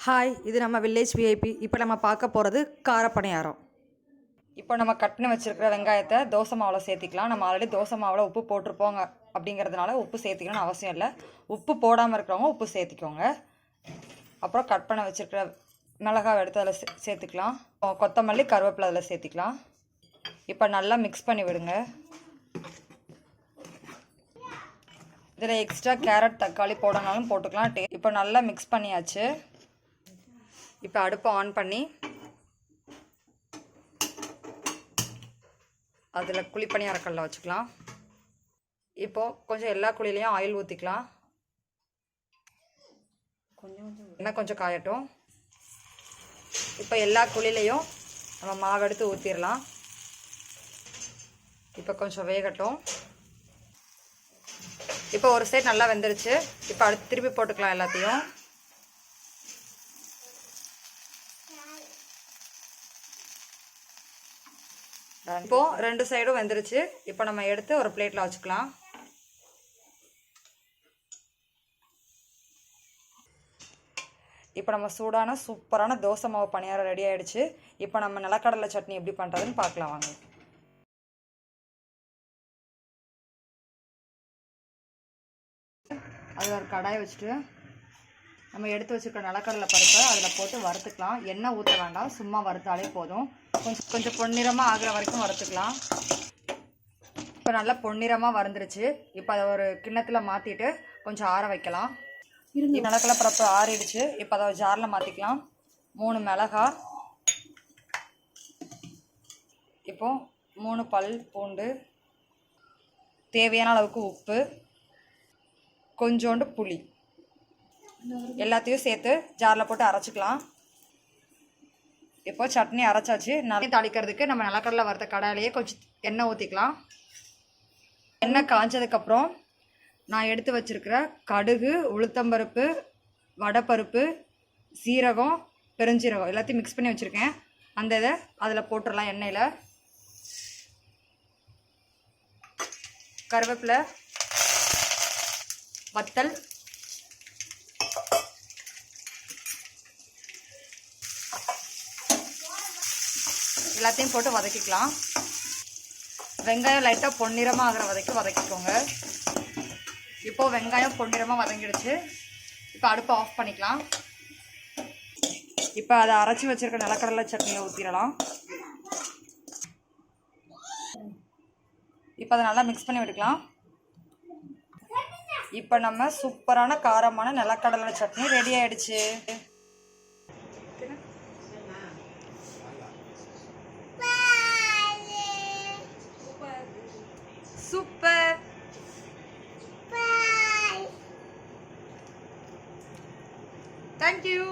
Hi, இது நம்ம village VIP. இப்போ நம்ம பார்க்க போகிறது கார பணியாரம். இப்போ நம்ம கட் பண்ணி வச்சுருக்கிற வெங்காயத்தை தோசை மாவில் சேர்த்திக்கலாம். நம்ம ஆல்ரெடி தோசை மாவில் உப்பு போட்டிருப்போங்க அப்படிங்கிறதுனால உப்பு சேர்த்திக்கணும்னு அவசியம் இல்லை. உப்பு போடாமல் இருக்கிறவங்க உப்பு சேர்த்திக்கோங்க. அப்புறம் கட் பண்ண வச்சுருக்கிற மிளகாய் எடுத்து அதில் சேர்த்துக்கலாம். கொத்தமல்லி, கருவேப்பிலை அதில் சேர்த்திக்கலாம். இப்போ நல்லா மிக்ஸ் பண்ணி விடுங்க. இதில் எக்ஸ்ட்ரா கேரட், தக்காளி போடனாலும் போட்டுக்கலாம். இப்போ நல்லா மிக்ஸ் பண்ணியாச்சு. இப்போ அடுப்பை ஆன் பண்ணி அதில் குழிப்பணியாரக்கல்ல வச்சுக்கலாம். இப்போது கொஞ்சம் எல்லா குழிலையும் ஆயில் ஊற்றிக்கலாம். எண்ணெய் கொஞ்சம் காயட்டும். இப்போ எல்லா குழிலையும் நம்ம மாவு எடுத்து ஊற்றிடலாம். இப்போ கொஞ்சம் வேகட்டும். இப்போ ஒரு சைடு நல்லா வெந்துருச்சு. இப்போ அடுத்து திருப்பி போட்டுக்கலாம் எல்லாத்தையும். இப்போது ரெண்டு சைடும் வெந்துருச்சு. இப்போ நம்ம எடுத்து ஒரு பிளேட்டில் வச்சுக்கலாம். இப்போ நம்ம சூடான சூப்பரான தோசை மாவு பணியாரம் ரெடி ஆகிடுச்சு. இப்போ நம்ம நிலக்கடலை சட்னி எப்படி பண்ணுறதுன்னு பார்க்கலாம் வாங்க. அதில் ஒரு கடாயை வச்சுட்டு நம்ம எடுத்து வச்சுருக்க நிலக்கடலை பருப்பை அதில் போட்டு வறுத்துக்கலாம். எண்ணெய் ஊற்ற வேண்டாம், சும்மா வறுத்தாலே போதும். கொஞ்சம் பொன்னிறமாக ஆகிற வரைக்கும் வறுத்துக்கலாம். இப்போ நல்லா பொன்னிறமாக வறுந்துருச்சு. இப்போ அதை ஒரு கிண்ணத்தில் மாற்றிட்டு கொஞ்சம் ஆற வைக்கலாம். நிலக்கடலை பருப்பு ஆறிடுச்சு. இப்போ அதை ஜாரில் மாற்றிக்கலாம். 3 மிளகாய், இப்போ 3 பல் பூண்டு, தேவையான அளவுக்கு உப்பு, கொஞ்சோண்டு புளி எல்லாத்தையும் சேர்த்து ஜாரில் போட்டு அரைச்சிக்கலாம். இப்போ சட்னி அரைச்சாச்சு. நிறைய தாளிக்கிறதுக்கு நம்ம நிலக்கடலை வறுத்த கடாயிலேயே கொஞ்சம் எண்ணெய் ஊற்றிக்கலாம். எண்ணெய் காய்ச்சதுக்கப்புறம் நான் எடுத்து வச்சுருக்கிற கடுகு, உளுத்தம்பருப்பு, வடைப்பருப்பு, சீரகம், பெருஞ்சீரகம் எல்லாத்தையும் மிக்ஸ் பண்ணி வச்சுருக்கேன். அந்த இதை அதில் போட்டுடலாம். எண்ணெயில் கருவேப்பிலை, வத்தல், எல்லாத்தையும் போட்டு வதக்கிக்கலாம். வெங்காயம் லைட்டாக பொன்னிறமாக ஆகிற வரைக்கும் வதக்கிக்கோங்க. இப்போது வெங்காயம் பொன்னிறமாக வதங்கிடுச்சு. இப்போ அடுப்பை ஆஃப் பண்ணிக்கலாம். இப்போ அதை அரைச்சி வச்சுருக்க நிலக்கடலை சட்னியை ஊற்றிடலாம். இப்போ அதை நல்லா மிக்ஸ் பண்ணி விட்டுக்கலாம். இப்போ நம்ம சூப்பரான காரமான நிலக்கடலை சட்னி ரெடி ஆகிடுச்சு. Super! Bye! Thank you!